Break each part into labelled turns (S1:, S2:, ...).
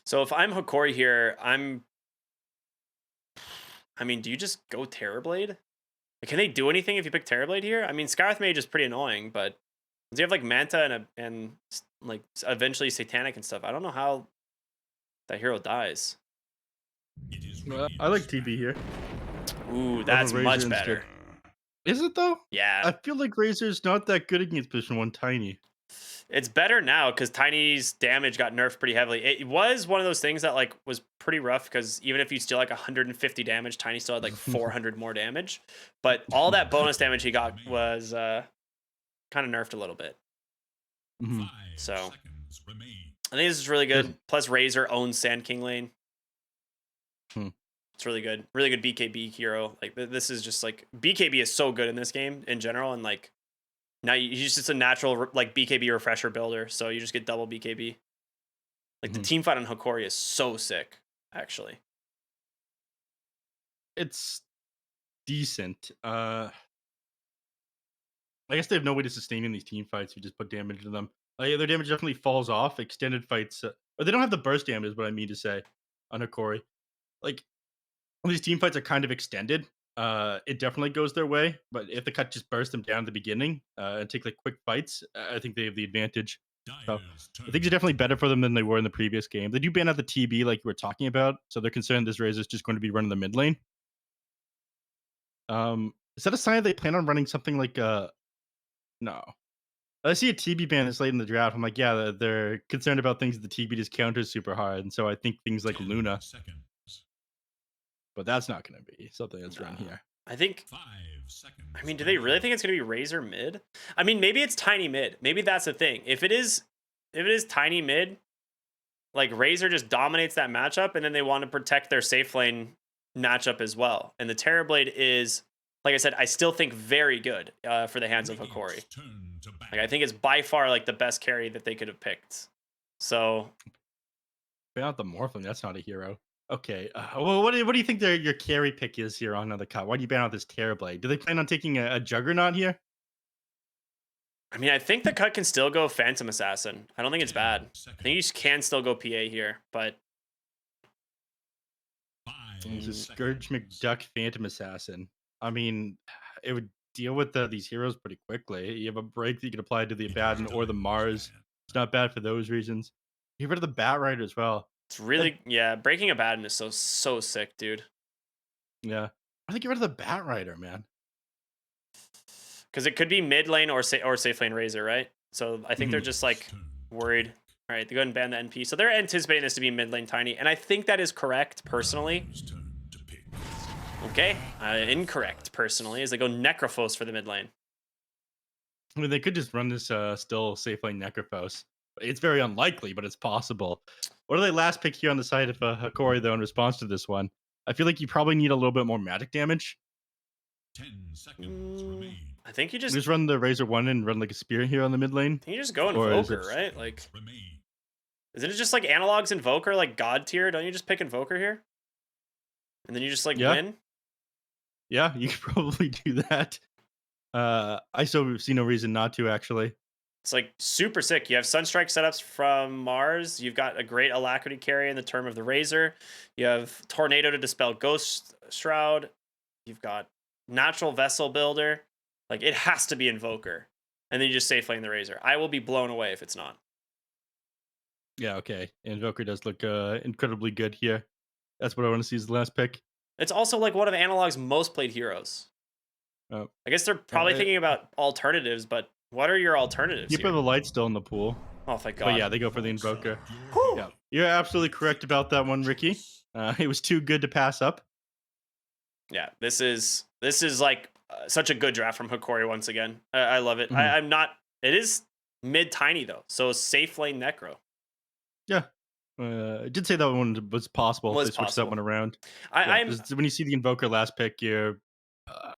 S1: So if I'm Hokori here, I mean, do you just go Terrorblade? Like, can they do anything if you pick Terrorblade here? I mean, Scarth Mage is pretty annoying, but does he have like Manta and like eventually Satanic and stuff? I don't know how that hero dies.
S2: I like TB here.
S1: Ooh,
S2: Love a
S1: that's
S2: Razor
S1: much
S2: instead.
S1: better.
S2: Is it though?
S1: Yeah,
S2: I feel like Razor's not that good against position 1 Tiny.
S1: it's better now because Tiny's damage got nerfed pretty heavily. It was one of those things that like was pretty rough because even if you steal like 150 damage, Tiny still had like 400 more damage. But all that bonus damage he got was kind of nerfed a little bit.
S2: Mhm.
S1: So I think this is really good.
S2: Doesn't
S1: Plus Razor owns Sand King lane.
S2: hmm.
S1: It's really good. Really good BKB hero. Like this is just like BKB is so good in this game in general, and like now he's just a natural like BKB refresher builder. So you just get double BKB. Like the
S2: Mhm.
S1: team fight on Hokori is so sick, actually.
S2: It's decent. I guess they have no way to sustain in these team fights. You just put damage to them. Yeah, their damage definitely falls off. Extended fights, or they don't have the burst damage. Is what I mean to say on Hokori. Like when these team fights are kind of extended, it definitely goes their way. But if the cut just burst them down at the beginning and take like quick fights, I think they have the advantage. So I think it's definitely better for them than they were in the previous game. They do ban out the TB like you were talking about, so they're concerned this Razor is just going to be running the mid lane. Is that a sign they plan on running something like no? I see a TB ban this late in the draft. I'm like, yeah, they're concerned about things that the TB just counters super hard, and so I think things like Luna, but that's not going to be something that's run
S1: Nah.
S2: here.
S1: I think. I mean, do they really think it's gonna be Razor mid? I mean, maybe it's Tiny mid. Maybe that's the thing. If it is Tiny mid, like Razor just dominates that matchup, and then they want to protect their safe lane matchup as well. And the Terrorblade is, like I said, I still think very good for the hands of Hokori. Like I think it's by far like the best carry that they could have picked. So
S2: Ban out the Morphling. That's not a hero. Okay. Well, what do you think your carry pick is here on the cut? Why do you ban out this Terrorblade? Do they plan on taking a Juggernaut here?
S1: I mean, I think the cut can still go Phantom Assassin. I don't think it's bad. I think you can still go PA here, but
S2: This is Scourge McDuck Phantom Assassin. I mean, it would deal with these heroes pretty quickly. You have a break that you can apply to the Abaddon or the Mars. It's not bad for those reasons. Get rid of the Bat Rider as well.
S1: it's
S2: That
S1: really, yeah. Breaking Abaddon is so sick, dude.
S2: Yeah. I think get rid of the Bat Rider, man.
S1: Because it could be mid lane or safe lane Razor, right? So I think they're
S2: Mhm.
S1: just like worried. All right, they go ahead and ban the NP. So they're anticipating this to be mid lane Tiny, and I think that is correct personally. Okay, incorrect personally, as they go Necrophos for the mid lane.
S2: I mean, they could just run this still safe lane Necrophos. It's very unlikely, but it's possible. What are they last pick here on the side of Hokori, though, in response to this one? I feel like you probably need a little bit more magic damage.
S1: I think you just
S2: Just run the Razor 1 and run like a Spear here on the mid lane?
S1: go
S2: Or is
S1: Invoker,
S2: it.
S1: right? Like, isn't it just like analogs Invoker, like God tier? Don't you just pick Invoker here, and then you just like
S2: Yeah,
S1: win?
S2: yeah, you could probably do that. I still see no reason not to, actually.
S1: It's like super sick. You have Sunstrike setups from Mars. You've got a great Alacrity carry in the term of the Razor. You have Tornado to dispel Ghost Shroud. You've got Natural Vessel Builder. Like it has to be Invoker. And then you just safe lane the Razor. I will be blown away if it's not.
S2: Yeah, okay. Invoker does look incredibly good here. That's what I want to see as the last pick.
S1: It's also like one of Analog's most played heroes.
S2: Uh,
S1: I guess they're
S2: yeah,
S1: probably thinking about alternatives, but what are your alternatives
S2: keep the
S1: here?
S2: light still in the pool.
S1: Oh, thank
S2: But
S1: God.
S2: yeah, they go for the Invoker.
S1: Whew.
S2: Yeah, you're absolutely correct about that one, Ricky. It was too good to pass up.
S1: Yeah, this is like such a good draft from Hokori once again. I love it.
S2: Mhm.
S1: I'm not. It is mid tiny though, so safe lane Necro
S2: Yeah. I did say that one was possible if
S1: was
S2: they switched that
S1: possible.
S2: one around. Yeah,
S1: I'm.
S2: because when you see the Invoker last pick, you're uh,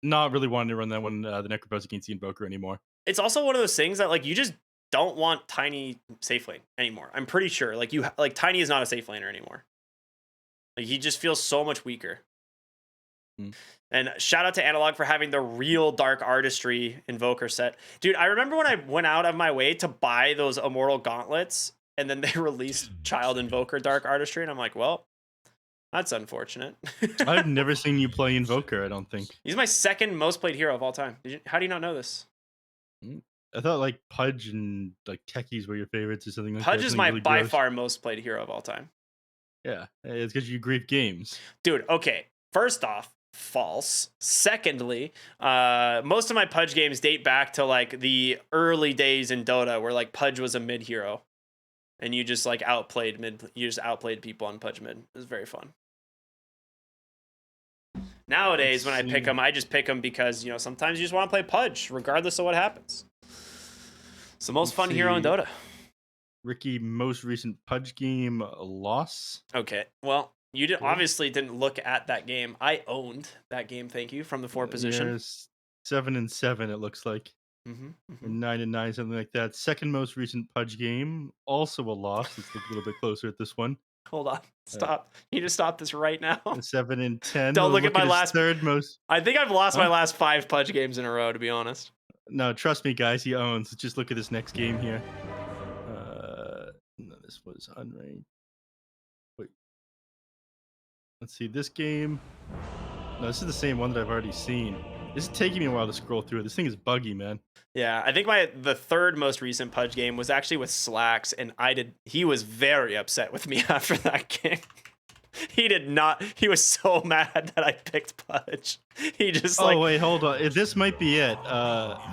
S2: not really wanting to run that one, the Necropose against the Invoker anymore.
S1: It's also one of those things that like you just don't want tiny safe lane anymore. I'm pretty sure like like tiny is not a safe laner anymore. Like he just feels so much weaker.
S2: Mm.
S1: And shout out to Analog for having the real dark artistry Invoker set. Dude, I remember when I went out of my way to buy those Immortal Gauntlets and then they released Child Invoker Dark Artistry, and I'm like, well, that's unfortunate.
S2: I've never seen you play Invoker, I don't think.
S1: He's my second most played hero of all time. How do you not know this?
S2: Mm, I thought like Pudge and like Techies were your favorites or something like that.
S1: Pudge is
S2: Something
S1: my
S2: really
S1: by
S2: gross.
S1: far most played hero of all time.
S2: Yeah, it's because you grief games.
S1: Dude, okay. First off, false. Secondly, most of my Pudge games date back to like the early days in Dota where like Pudge was a mid hero. And you just like outplayed people on Pudge mid. It was very fun. Nowadays, when I pick them, I just pick them because, you know, sometimes you just want to play Pudge, regardless of what happens. It's the most fun hero in Dota.
S2: Ricky, most recent Pudge game loss.
S1: Okay, well, you obviously didn't look at that game. I owned that game, thank you, from the 4 position.
S2: There's 7-7, it looks like. 9-9, something like that. Second most recent Pudge game, also a loss. Let's look a little bit closer at this one.
S1: Hold on. Stop. You need to stop this right now.
S2: 7-10.
S1: Don't look at my last
S2: third most.
S1: I think I've lost my last 5 Pudge games in a row, to be honest.
S2: No, trust me, guys. He owns. Just look at this next game here. No, this was unranked. Wait. Let's see. This game. No, this is the same one that I've already seen. This is taking me a while to scroll through. This thing is buggy, man.
S1: Yeah, I think the third most recent Pudge game was actually with Slacks, and he was very upset with me after that game. He was so mad that I picked Pudge. He just
S2: Oh, wait, hold on. This might be it.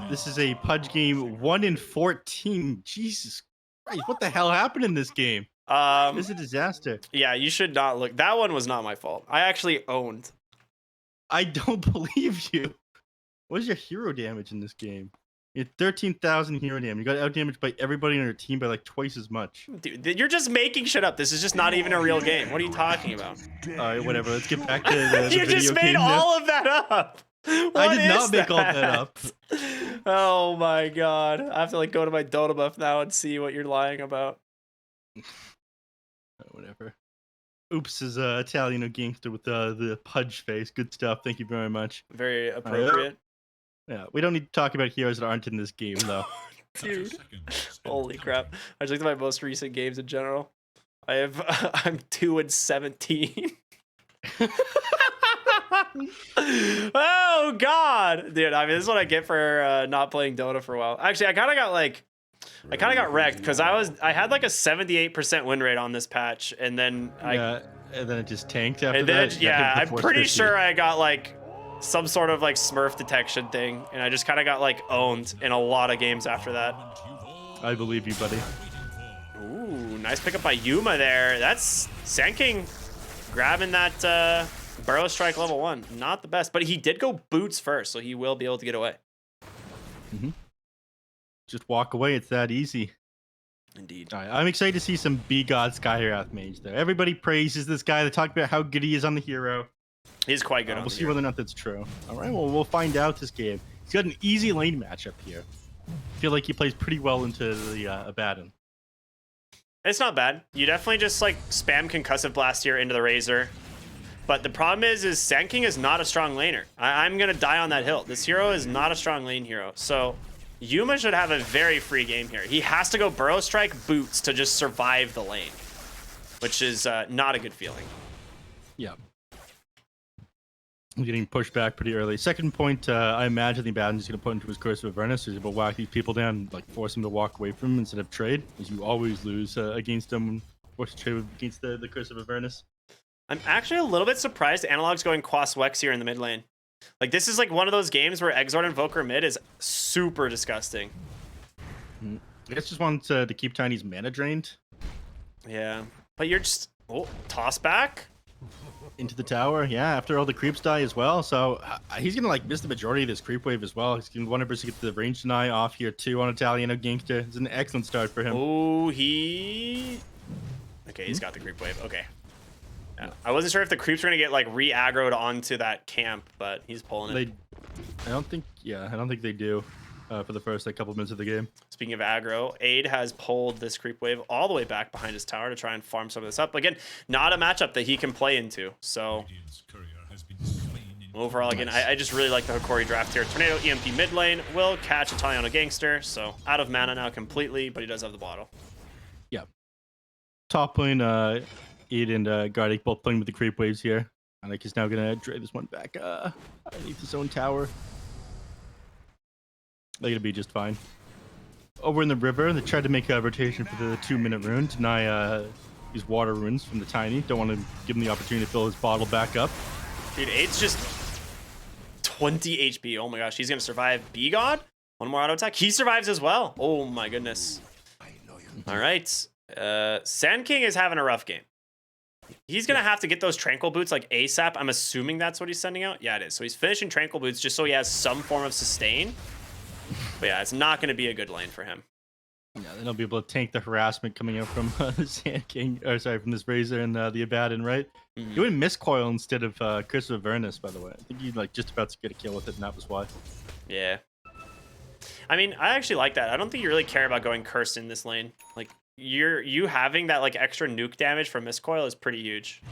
S2: This is a Pudge game 1-14. Jesus Christ, what the hell happened in this game? This is a disaster.
S1: Yeah, you should not look. That one was not my fault. I actually owned.
S2: I don't believe you. What is your hero damage in this game? You had 13,000 hero damage. You got outdamaged by everybody on your team by like twice as much.
S1: Dude, you're just making shit up. This is just not even a real game. What are you talking about?
S2: All right, whatever. Let's get back to the
S1: You just made all of that up.
S2: I did not make all that up.
S1: Oh my god. I have to like go to my Dota buff now and see what you're lying about.
S2: Whatever. Oops is Italiano gangster with the Pudge face. Good stuff. Thank you very much.
S1: Very appropriate.
S2: Yeah, we don't need to talk about heroes that aren't in this game, though.
S1: Dude, holy crap! I just looked at my most recent games in general. I'm 2-17. Oh god, dude! I mean, this is what I get for not playing Dota for a while. Actually, I kind of got wrecked because I had like a 78% win rate on this patch, and then
S2: and then it just tanked after
S1: and
S2: that.
S1: then, yeah, I'm pretty sure I got like some sort of like Smurf detection thing, and I just kind of got like owned in a lot of games after that.
S2: I believe you, buddy.
S1: Ooh, nice pickup by Yuma there. That's Sanking grabbing that Burrow Strike level 1. Not the best, but he did go boots first, so he will be able to get away.
S2: Just walk away. It's that easy.
S1: Indeed.
S2: All right, I'm excited to see some B-God Skyrath mage there. Everybody praises this guy. They talk about how good he is on the hero.
S1: He's quite good.
S2: We'll see whether or not that's true. All right, well, we'll find out this game. He's got an easy lane matchup here. I feel like he plays pretty well into the Abaddon.
S1: It's not bad. You definitely just like spam Concussive Blast here into the Razor. But the problem is Sanking is not a strong laner. I'm going to die on that hill. This hero is not a strong lane hero. So Yuma should have a very free game here. He has to go Burrow Strike boots to just survive the lane, which is not a good feeling.
S2: Yeah. I'm getting pushed back pretty early. Second point, I imagine the Abaddon is going to put into his Curse of Avernus. He's going to whack these people down, like force him to walk away from him instead of trade, as you always lose against him. Force to trade against the Curse of Avernus.
S1: I'm actually a little bit surprised Analog's going Quas Wex here in the mid lane. Like, this is like one of those games where Exort Invoker mid is super disgusting.
S2: I guess just wants to keep Tiny's mana drained.
S1: Yeah, but you're just... Oh, toss back?
S2: Into the tower, yeah, after all the creeps die as well. So he's going to like miss the majority of this creep wave as well. He's going to 100% get the range deny off here too on Italiano Gangster. It's an excellent start for him.
S1: Oh, he... Okay, he's got the creep wave. Okay. Yeah. I wasn't sure if the creeps were going to get like re-aggroed onto that camp, but he's pulling it.
S2: I don't think they do for the first couple of minutes of the game.
S1: Speaking of aggro, Aid has pulled this creep wave all the way back behind his tower to try and farm some of this up. Again, not a matchup that he can play into. So overall, again, I just really like the Hokori draft here. Tornado EMP mid lane will catch Italiano Gangster. So out of mana now completely, but he does have the bottle.
S2: Yeah. top lane, Id and Gardic both playing with the creep waves here. I think he's now gonna drag this one back underneath his own tower. They're gonna be just fine. Over in the river, they tried to make a rotation for the 2-minute rune. Deny these water runes from the Tiny. Don't want to give him the opportunity to fill his bottle back up.
S1: Dude, 8's just 20 HP. Oh my gosh, he's gonna survive. B-God? One more auto attack. He survives as well. Oh my goodness. All right. Sand King is having a rough game. He's gonna have to get those tranquil boots like ASAP. I'm assuming that's what he's sending out. Yeah, it is. So he's finishing tranquil boots just so he has some form of sustain. But yeah, it's not gonna be a good lane for him.
S2: Yeah, then he'll be able to tank the harassment coming out from the Sand King, or sorry, from this Razor and the Abaddon, right? He went Mistcoil instead of Curse of Avernus, by the way. I think he like just about to get a kill with it, and that was why.
S1: Yeah. I mean, I actually like that. I don't think you really care about going cursed in this lane. Like, you having that like extra nuke damage from Mistcoil is pretty huge.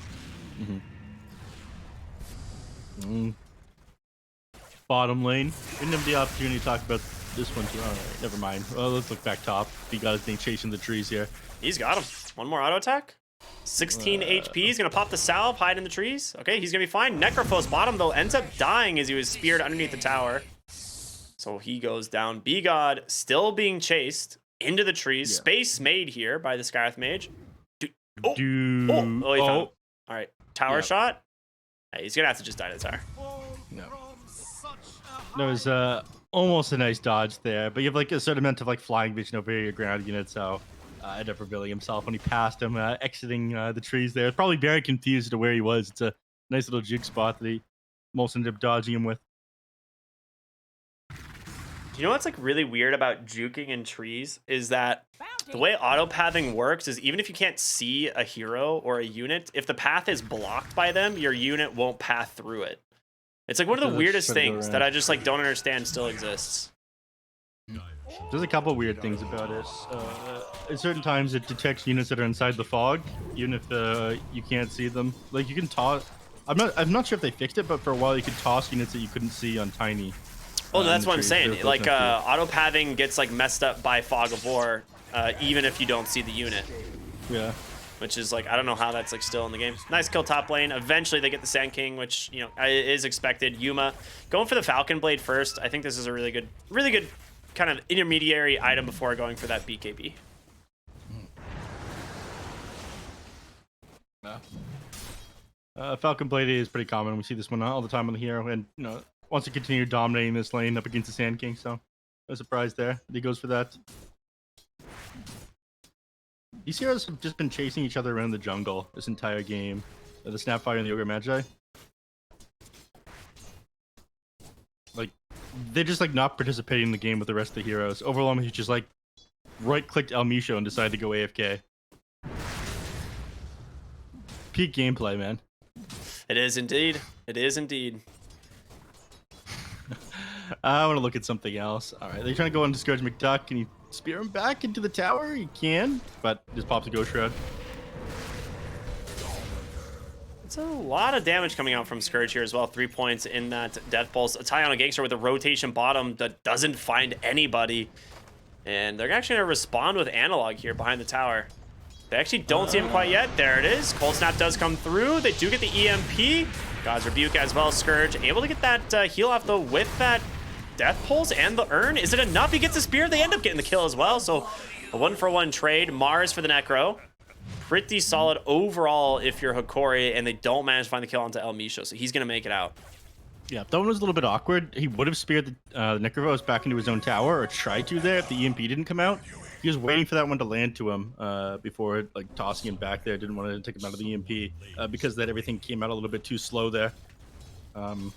S2: Bottom lane. We didn't have the opportunity to talk about this one too. All right, never mind. Well, let's look back top. He got his thing chasing the trees here.
S1: He's got him. One more auto attack. 16 HP. He's gonna pop the salve, hide in the trees. Okay, he's gonna be fine. Necrophos bottom though ends up dying as he was speared underneath the tower. So he goes down. B-God still being chased into the trees. Yeah. Space made here by the Skyrath Mage. He found him. All right, tower shot. Hey, he's gonna have to just die to the tower.
S2: No. That was almost a nice dodge there, but you have like a certain amount of like flying vision over your ground unit, so ended up revealing himself when he passed him, exiting the trees there. Probably very confused to where he was. It's a nice little juke spot that he almost ended up dodging him with.
S1: You know what's like really weird about juking in trees is that the way auto pathing works is even if you can't see a hero or a unit, if the path is blocked by them, your unit won't path through it. It's like one of the weirdest things that I just like don't understand still exists.
S2: There's a couple weird things about it. At certain times it detects units that are inside the fog, even if you can't see them. Like you can toss. I'm not sure if they fixed it, but for a while you could toss units that you couldn't see on Tiny.
S1: Oh, no, that's what I'm saying. Like auto pathing gets like messed up by Fog of War, even if you don't see the unit.
S2: Yeah.
S1: Which is like, I don't know how that's like still in the game. Nice kill top lane. Eventually they get the Sand King, which, you know, is expected. Yuma going for the Falcon Blade first. I think this is a really good kind of intermediary item before going for that BKB.
S2: Falcon Blade is pretty common. We see this one all the time on the hero, and you know, wants to continue dominating this lane up against the Sand King, so no surprise there. He goes for that. These heroes have just been chasing each other around the jungle this entire game. The Snapfire and the Ogre Magi. Like, they're just like not participating in the game with the rest of the heroes. Overwhelm, he just like right-clicked El Misho and decided to go AFK. Peak gameplay, man.
S1: It is indeed. It is indeed.
S2: I want to look at something else. All right, they're trying to go on Discourage McDuck. Can you spear him back into the tower? You can, but just pops a Ghost Shroud.
S1: It's a lot of damage coming out from Scourge here as well. 3 points in that Death Pulse. A tie on a Gangster with a rotation bottom that doesn't find anybody. And they're actually going to respond with Analog here behind the tower. They actually don't see him quite yet. There it is. Cold Snap does come through. They do get the EMP. God's Rebuke as well. Scourge able to get that heal off though with that Death Pulse and the Urn. Is it enough? He gets the Spear. They end up getting the kill as well. So a 1-for-1 trade. Mars for the Necro. Pretty solid overall if you're Hokori, and they don't manage to find the kill onto El Misho. So he's going to make it out.
S2: Yeah, that one was a little bit awkward. He would have speared the Necrovos back into his own tower, or tried to there if the EMP didn't come out. He was waiting for that one to land to him before like tossing him back there. Didn't want to take him out of the EMP because that everything came out a little bit too slow there. So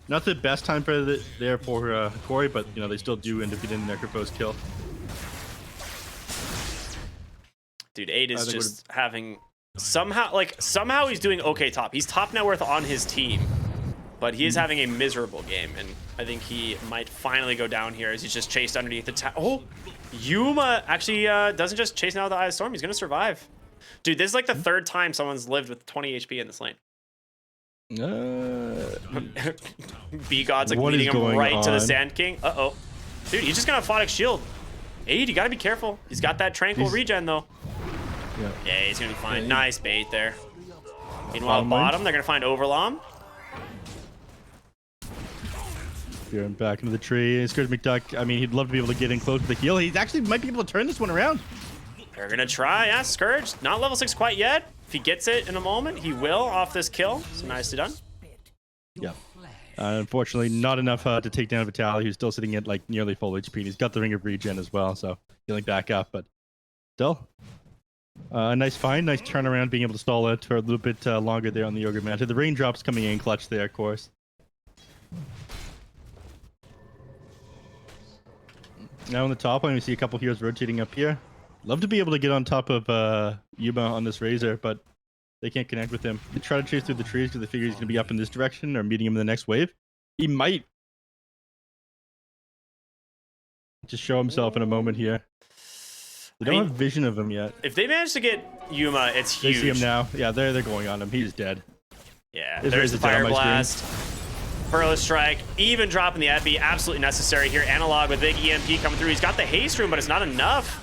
S2: not the best time for there for Hokori, but you know they still do end up getting the Necrophos kill.
S1: Dude, 8 is just having somehow he's doing okay top. He's top net worth on his team, but he is having a miserable game, and I think he might finally go down here as he's just chased underneath the tower. Oh, Yuma actually doesn't just chase out the Eye of Storm. He's gonna survive. Dude, this is like the third time someone's lived with 20 HP in this lane. B-God's like leading him right to the Sand King. Uh-oh. Dude, he's just gonna Aphotic Shield. 8, you gotta be careful. He's got that Tranquil regen though. Yeah, he's gonna be fine. Nice bait there. Meanwhile, bottom, they're gonna find Overlom.
S2: Here and back into the tree. Scourge McDuck. I mean, he'd love to be able to get in close with the heal. He actually might be able to turn this one around.
S1: They're gonna try. Yeah, Scourge, not level 6 quite yet. If he gets it in a moment, he will off this kill. So nicely done.
S2: Yeah. Unfortunately, not enough to take down Vitaly, who's still sitting at like nearly full HP. And he's got the Ring of Regen as well, so healing back up. But still, nice find, nice turnaround, being able to stall it for a little bit longer there on the Ogre Manta. The raindrops coming in clutch there, of course. Now on the top line, we see a couple heroes rotating up here. Love to be able to get on top of Yuma on this Razor, but they can't connect with him. They try to chase through the trees because they figure he's going to be up in this direction or meeting him in the next wave. He might just show himself in a moment here. They don't have vision of him yet.
S1: If they manage to get Yuma, it's huge.
S2: They see him now. Yeah, they're going on him. He's dead.
S1: Yeah, there's the Fire Blast. Burrow Strike, even dropping the Epi, absolutely necessary here. Analog with big EMP coming through. He's got the haste room, but it's not enough.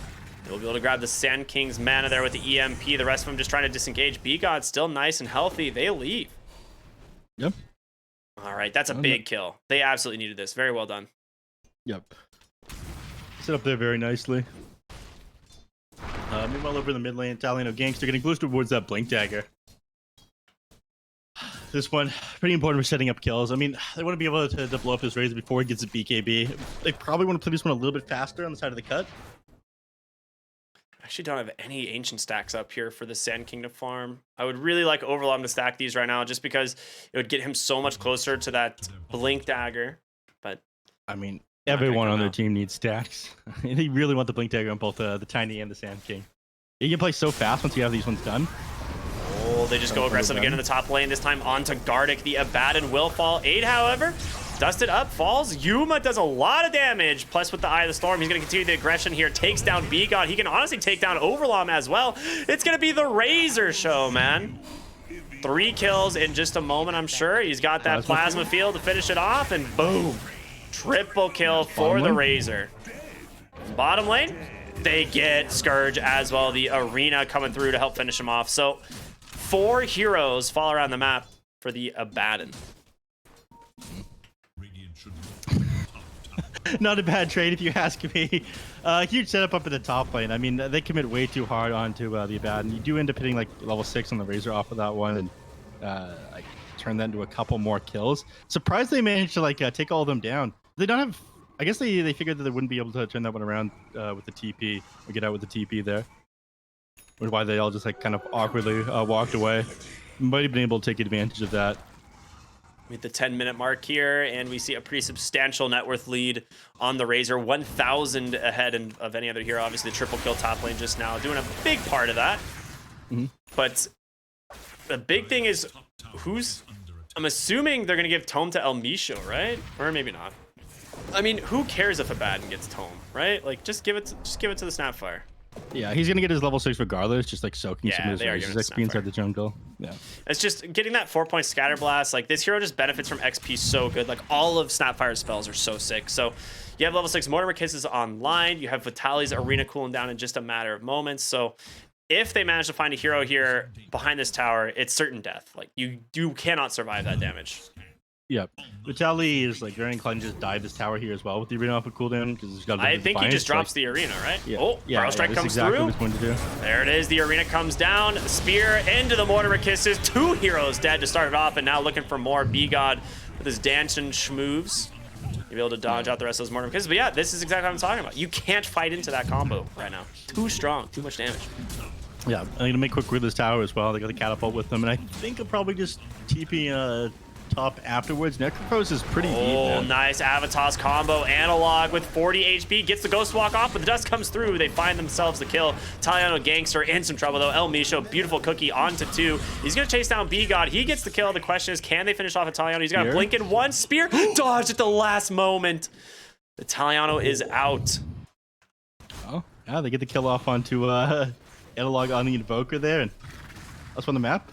S1: He'll be able to grab the Sand King's mana there with the EMP. The rest of them just trying to disengage. B-God still nice and healthy. They leave.
S2: Yep.
S1: All right, that's a big kill. They absolutely needed this. Very well done.
S2: Yep. Set up there very nicely. Meanwhile, over in the mid lane, Italiano Gangster getting close towards that Blink Dagger. This one, pretty important for setting up kills. I mean, they want to be able to blow up this Razor before he gets a BKB. They probably want to play this one a little bit faster on the side of the cut.
S1: I actually don't have any ancient stacks up here for the Sand Kingdom farm. I would really like Overlom to stack these right now just because it would get him so much closer to that Blink Dagger. But
S2: I mean, everyone on their team needs stacks. They really want the Blink Dagger on both the Tiny and the Sand King. You can play so fast once you have these ones done.
S1: Oh, they just go aggressive again in the top lane, this time onto Gardic. The Abaddon will fall. 8, however, dusted up, falls. Yuma does a lot of damage. Plus, with the Eye of the Storm, he's going to continue the aggression here. Takes down B-God. He can honestly take down Overlom as well. It's going to be the Razor show, man. 3 kills in just a moment, I'm sure. He's got that Plasma Field to finish it off, and boom. Triple kill for the Razor. Bottom lane, they get Scourge as well. The Arena coming through to help finish him off. So 4 heroes fall around the map for the Abaddon.
S2: Not a bad trade if you ask me. Huge setup up at the top lane. I mean, they commit way too hard onto the Abaddon. You do end up hitting like level 6 on the Razor off of that one, and like turn that into a couple more kills. Surprised they managed to like take all of them down. They don't have. I guess they figured that they wouldn't be able to turn that one around with the TP or get out with the TP there. Which is why they all just like kind of awkwardly walked away. Might have been able to take advantage of that.
S1: With the 10-minute mark here, and we see a pretty substantial net worth lead on the Razor, 1,000 ahead of any other hero. Obviously, the triple kill top lane just now doing a big part of that. But the big thing is I'm assuming they're gonna give Tome to El Misho, right? Or maybe not. I mean, who cares if Abaddon gets Tome, right? Like, just give it to the Snapfire.
S2: Yeah, he's gonna get his level 6 regardless, just like soaking some of his
S1: Razor's
S2: XP inside the jungle. Yeah.
S1: It's just getting that 4-point scatter blast. Like, this hero just benefits from XP so good. Like, all of Snapfire's spells are so sick. So you have level 6 Mortimer Kisses online. You have Vitaly's Arena cooling down in just a matter of moments. So if they manage to find a hero here behind this tower, it's certain death. Like, you cannot survive that damage.
S2: Yeah, Vitaly is like very inclined to just dive this tower here as well with the Arena off a cooldown because he's got.
S1: I think he just drops the Arena, right?
S2: Yeah.
S1: Oh, Burrow Strike comes through.
S2: What he's going to do.
S1: There it is. The Arena comes down. Spear into the Mortimer Kisses. 2 heroes dead to start it off, and now looking for more. B-God with his dancing schmoves. You'll be able to dodge out the rest of those Mortimer Kisses. But yeah, this is exactly what I'm talking about. You can't fight into that combo right now. Too strong. Too much damage.
S2: Yeah, I'm going to make quick with this tower as well. They got the catapult with them, and I think I'll probably just TP top afterwards. Necropose is pretty deep.
S1: Oh, nice Avatar's combo. Analog with 40 HP gets the Ghost Walk off, but the dust comes through. They find themselves the kill. Italiano Gangster in some trouble though. El Misho, beautiful cookie onto 2. He's gonna chase down B-God. He gets the kill. The question is, can they finish off Italiano? He's got a blink in 1 spear. Dodged at the last moment. Italiano is out.
S2: Oh, yeah, they get the kill off onto Analog on the Invoker there, and that's on the map.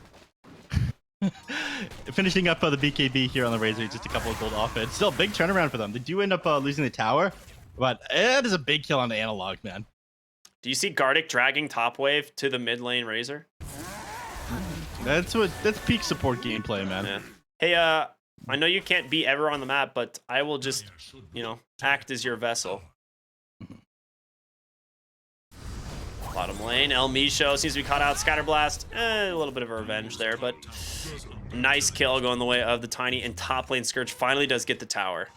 S2: Finishing up the BKB here on the Razor, just a couple of gold off it. Still a big turnaround for them. They do end up losing the tower, but it is a big kill on the Analog, man.
S1: Do you see Gardic dragging top wave to the mid lane Razor?
S2: That's peak support gameplay, man.
S1: Yeah. Hey, I know you can't be ever on the map, but I will just, you know, act as your vessel. Bottom lane, El Micho seems to be caught out. Scatterblast, a little bit of a revenge there, but nice kill going the way of the Tiny. And top lane Scourge finally does get the tower.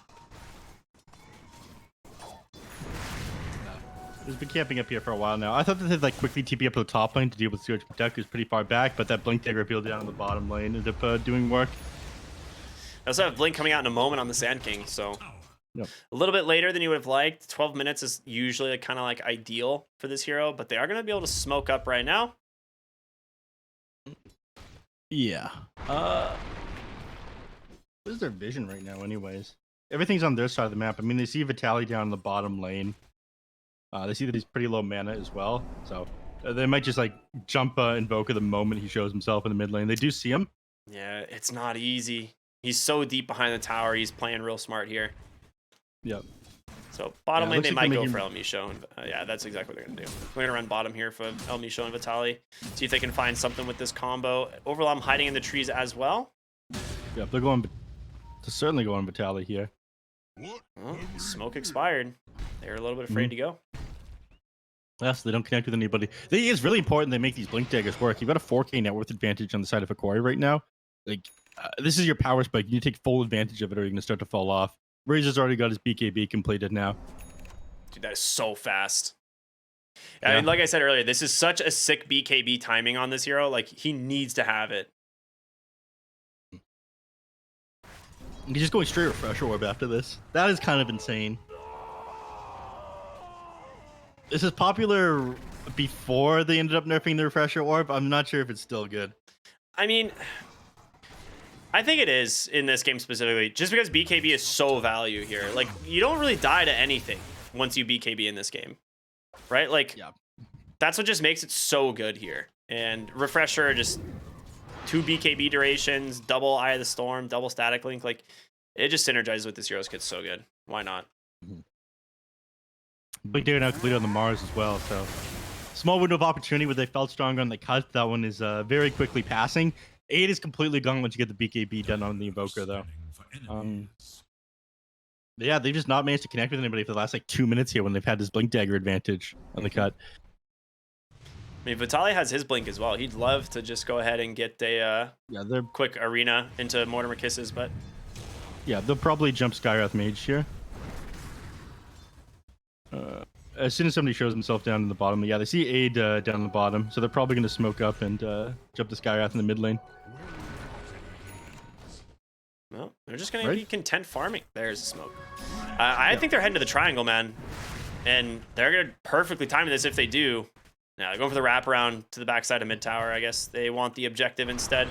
S2: He's been camping up here for a while now. I thought that they'd like quickly TP up to the top lane to deal with Scourge Protect, who's pretty far back, but that Blink Dagger appeal down on the bottom lane ended up doing work.
S1: I also have Blink coming out in a moment on the Sand King, so
S2: yep.
S1: A little bit later than you would have liked. 12 minutes is usually kind of like ideal for this hero, but they are going to be able to smoke up right now.
S2: Yeah. What is their vision right now anyways? Everything's on their side of the map. I mean, they see Vitaly down in the bottom lane. They see that he's pretty low mana as well, so they might just like jump Invoker the moment he shows himself in the mid lane. They do see him.
S1: Yeah, it's not easy. He's so deep behind the tower. He's playing real smart here.
S2: Yep.
S1: So bottom lane, they
S2: like
S1: might go for El Micho. Yeah, that's exactly what they're going to do. We're going to run bottom here for El Micho and Vitaly. See if they can find something with this combo. Overwhelm hiding in the trees as well.
S2: Yep, they're going to certainly go on Vitaly here.
S1: Well, smoke expired. They're a little bit afraid to go.
S2: Yes, they don't connect with anybody. It's really important they make these Blink Daggers work. You've got a 4K net worth advantage on the side of Hokori right now. Like, this is your power spike. You need to take full advantage of it or you're going to start to fall off. Razor's already got his BKB completed now.
S1: Dude, that is so fast. I mean, like I said earlier, this is such a sick BKB timing on this hero. Like, he needs to have it.
S2: He's just going straight Refresh Orb after this. That is kind of insane. This is popular before they ended up nerfing the Refresher Orb. I'm not sure if it's still good.
S1: I mean, I think it is in this game specifically, just because BKB is so value here. Like, you don't really die to anything once you BKB in this game, right? Like, that's what just makes it so good here. And Refresher, just 2 BKB durations, double Eye of the Storm, double Static Link. Like, it just synergizes with this hero's kit so good. Why not?
S2: Big Dagger now completed on the Mars as well, so small window of opportunity where they felt stronger on the cut. That one is very quickly passing. 8 is completely gone once you get the BKB done on the Invoker, though. Yeah, they've just not managed to connect with anybody for the last like 2 minutes here when they've had this Blink Dagger advantage on the cut.
S1: I mean, Vitaly has his Blink as well. He'd love to just go ahead and get a quick arena into Mortimer Kisses, but
S2: yeah, they'll probably jump Skywrath Mage here. As soon as somebody shows himself down in the bottom, yeah, they see Aid down in the bottom, so they're probably going to smoke up and jump the Skywrath in the mid lane.
S1: Well, they're just going to be content farming. There's the smoke. I think they're heading to the triangle, man, and they're going to perfectly time this if they do. Now they're going for the wraparound to the backside of mid tower. I guess they want the objective instead.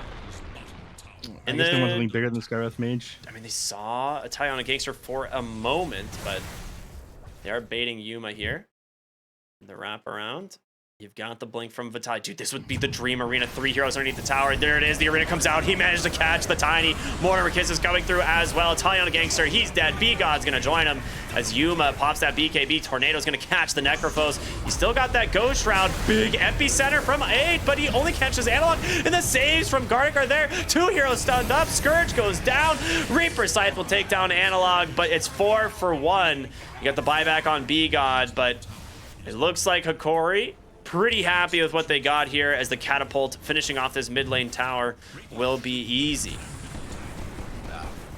S2: I guess they want something bigger than Skywrath Mage.
S1: I mean, they saw a tie on a gangster for a moment, but they are baiting Yuma here. The wraparound. You've got the blink from Vitaly. Dude, this would be the dream arena. 3 heroes underneath the tower. There it is. The arena comes out. He managed to catch the Tiny. Mortimer Kiss is coming through as well. Talia on a gangster. He's dead. B-God's going to join him as Yuma pops that BKB. Tornado's going to catch the Necrophos. He's still got that Ghost Round. Big epicenter from Aid, but he only catches Analog. And the saves from Gardic are there. 2 heroes stunned up. Scourge goes down. Reaper Scythe will take down Analog, but it's 4 for 1. You got the buyback on B-God, but it looks like Hokori pretty happy with what they got here, as the catapult finishing off this mid lane tower will be easy.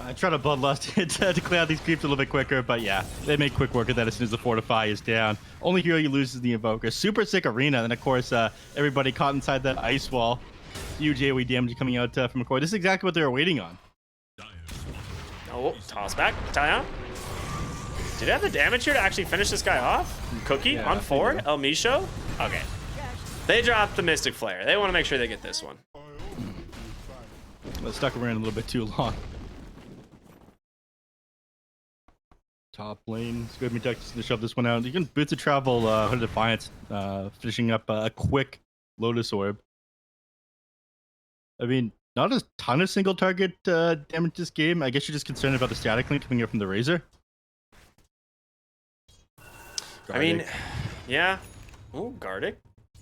S2: I try to bloodlust to clear out these creeps a little bit quicker, but yeah, they make quick work of that as soon as the Fortify is down. Only hero you lose is the Invoker. Super sick arena, and of course, everybody caught inside that ice wall. Huge AoE damage coming out from Hokori. This is exactly what they were waiting on.
S1: Oh, toss back. Talia. Did they have the damage here to actually finish this guy off? Cookie on forward. El Micho. Okay. They dropped the Mystic Flare. They want to make sure they get this one.
S2: Well, stuck around a little bit too long. Top lane. It's good to shove this one out. You can Boots of Travel, Hooded Defiance, finishing up a quick Lotus Orb. I mean, not a ton of single target damage this game. I guess you're just concerned about the static link coming here from the Razor.
S1: I mean, yeah. Oh, Gardic.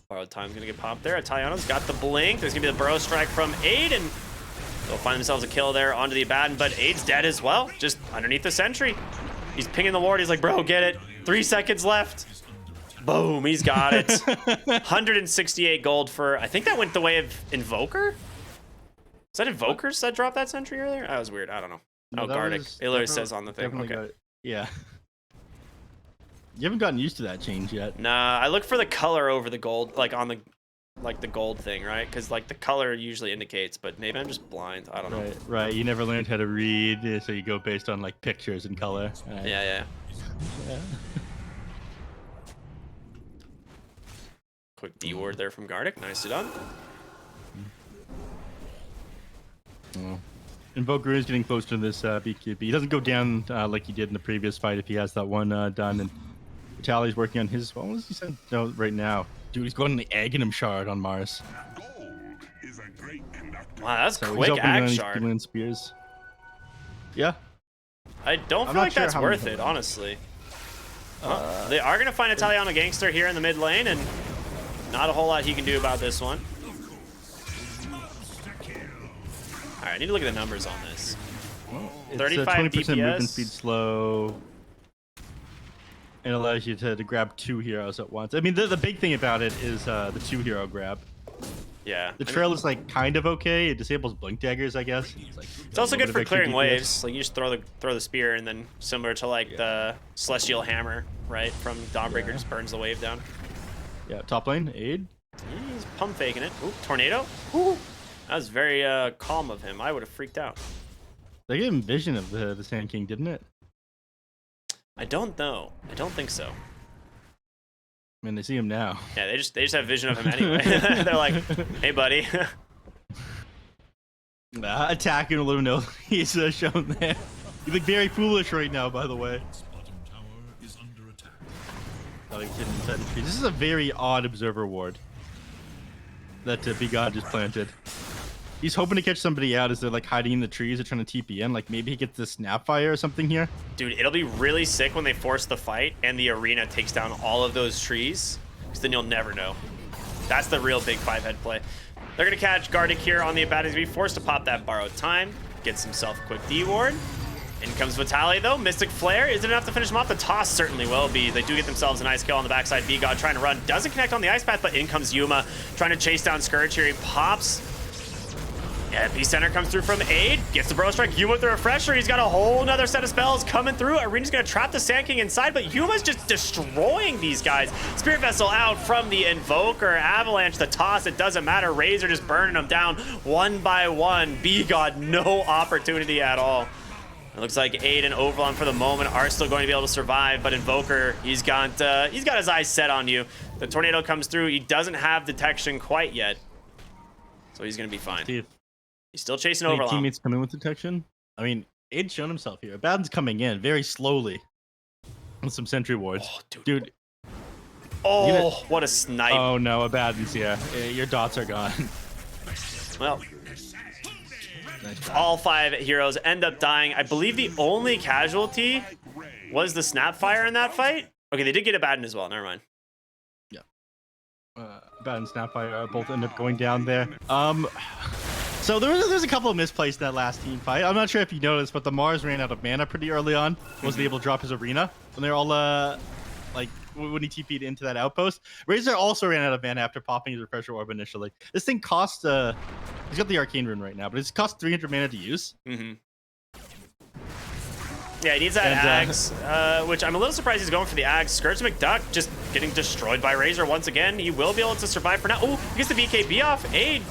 S1: Borrowed time's gonna get popped there. Italiano's got the blink. There's gonna be the burrow strike from Aid, and they'll find themselves a kill there onto the Abaddon, but Aid's dead as well, just underneath the sentry. He's pinging the ward. He's like, bro, get it. 3 seconds left. Boom, he's got it. 168 gold for, I think that went the way of Invoker? Is that Invokers that dropped that sentry earlier? That was weird. I don't know.
S2: No,
S1: Oh, Gardic. It literally says on the thing. Okay.
S2: Yeah. You haven't gotten used to that change yet.
S1: Nah, I look for the color over the gold, like on the gold thing, right? Because like the color usually indicates, but maybe I'm just blind. I don't know.
S2: Right. You never learned how to read, so you go based on like pictures and color. Right.
S1: Yeah.
S2: Yeah.
S1: Quick D ward there from Gardic. Nicely done.
S2: Oh. Invoker is getting close to this BKB. He doesn't go down like he did in the previous fight if he has that one done. And Vitaly's working on his. What was he saying? No, right now. Dude, he's going on the Aghanim shard on Mars.
S1: Wow, that's
S2: so
S1: quick ag shard.
S2: Spears. Yeah.
S1: I don't feel like that's worth it, honestly. They are going to find Italiano Gangster here in the mid lane, and not a whole lot he can do about this one. All right, I need to look at the numbers on this.
S2: Well,
S1: 35
S2: 20%
S1: DPS.
S2: movement speed slow. It allows you to grab 2 heroes at once. I mean, the big thing about it is the 2-hero grab.
S1: Yeah.
S2: The trail is like kind of okay. It disables blink daggers, I guess.
S1: It's also good for clearing waves. Like you just throw the spear, and then similar to like the Celestial Hammer, right? From Dawnbreaker just burns the wave down.
S2: Yeah, top lane, Aid.
S1: He's pump faking it. Ooh, tornado. Ooh. That was very calm of him. I would have freaked out.
S2: They gave him vision of the Sand King, didn't it?
S1: I don't know. I don't think so.
S2: I mean, they see him now.
S1: Yeah, they just have vision of him anyway. They're like, hey, buddy.
S2: Attacking a little no. He's shown there. You look very foolish right now, by the way. This is a very odd observer ward that B-God just planted. He's hoping to catch somebody out as they're like hiding in the trees or trying to TP in. Like maybe he gets the Snapfire or something here.
S1: Dude, it'll be really sick when they force the fight and the arena takes down all of those trees, because then you'll never know. That's the real big 5-head play. They're going to catch Gardic here on the Abaddon. He's going to be forced to pop that borrowed time. Gets himself a quick D-ward. In comes Vitaly, though. Mystic Flare. Is it enough to finish him off? The toss certainly will be. They do get themselves a nice kill on the backside. B-God trying to run. Doesn't connect on the Ice Path, but in comes Yuma trying to chase down Scourge here. He pops. Yeah, P-Center comes through from Aid. Gets the Burrow Strike. Yuma with the Refresher. He's got a whole nother set of spells coming through. Arena's going to trap the Sand King inside, but Yuma's just destroying these guys. Spirit Vessel out from the Invoker. Avalanche, the toss. It doesn't matter. Razor just burning them down one by one. B-God, no opportunity at all. It looks like Aid and Overlon for the moment are still going to be able to survive, but Invoker, he's got his eyes set on you. The tornado comes through. He doesn't have detection quite yet, so he's going to be fine. He's still chasing Overlon.
S2: Teammates come in with detection. I mean, Aid's shown himself here. Abaddon's coming in very slowly with some sentry wards. Oh, dude.
S1: Oh, what a snipe.
S2: Oh no, Abaddon's here. Your dots are gone.
S1: Well, all 5 heroes end up dying. I believe the only casualty was the Snapfire in that fight. Okay, they did get Abaddon as well. Never mind.
S2: Yeah. Abaddon and Snapfire both end up going down there. So there's a couple of misplays in that last team fight. I'm not sure if you noticed, but the Mars ran out of mana pretty early on. Wasn't able to drop his arena when they're all like when he TP'd into that outpost. Razor also ran out of mana after popping his Refresher Orb initially. This thing cost he's got the Arcane Rune right now, but it's cost 300 mana to use.
S1: Mm-hmm. Yeah, he needs that Ags, which I'm a little surprised he's going for the Ags. Scourge McDuck just getting destroyed by Razor once again. He will be able to survive for now. Oh, he gets the BKB off. Aid.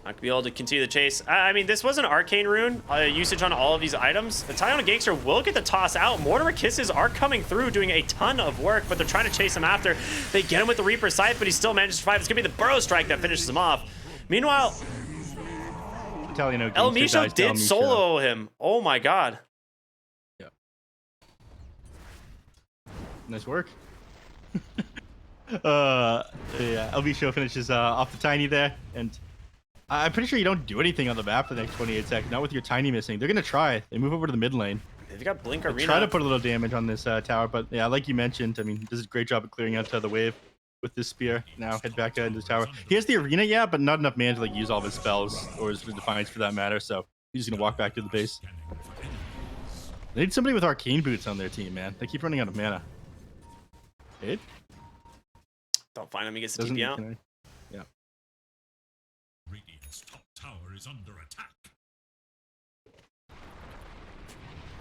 S1: Not gonna be able to continue the chase. I mean, this was an Arcane Rune usage on all of these items. The Italiano Gangster will get the toss out. Mortimer Kisses are coming through, doing a ton of work, but they're trying to chase him after. They get him with the Reaper Scythe, but he still manages to survive. It's gonna be the Burrow Strike that finishes him off. Meanwhile, El Misho did solo him. Oh my god.
S2: Yeah. Nice work. Yeah, El Misho finishes off the Tiny there, and I'm pretty sure you don't do anything on the map for the next 28 seconds. Not with your Tiny missing. They're going to try. They move over to the mid lane.
S1: They've got Blink
S2: They
S1: Arena.
S2: try to put a little damage on this tower, but yeah, like you mentioned, I mean, does a great job of clearing out the wave with this spear. Now head back into the tower. He has the arena, yeah, but not enough mana to like use all of his spells or his defiance for that matter. So he's just gonna walk back to the base. They need somebody with arcane boots on their team, man. They keep running out of mana. It
S1: Don't find him. He gets the TP out.
S2: Yeah.
S3: Radiant's top tower is under attack.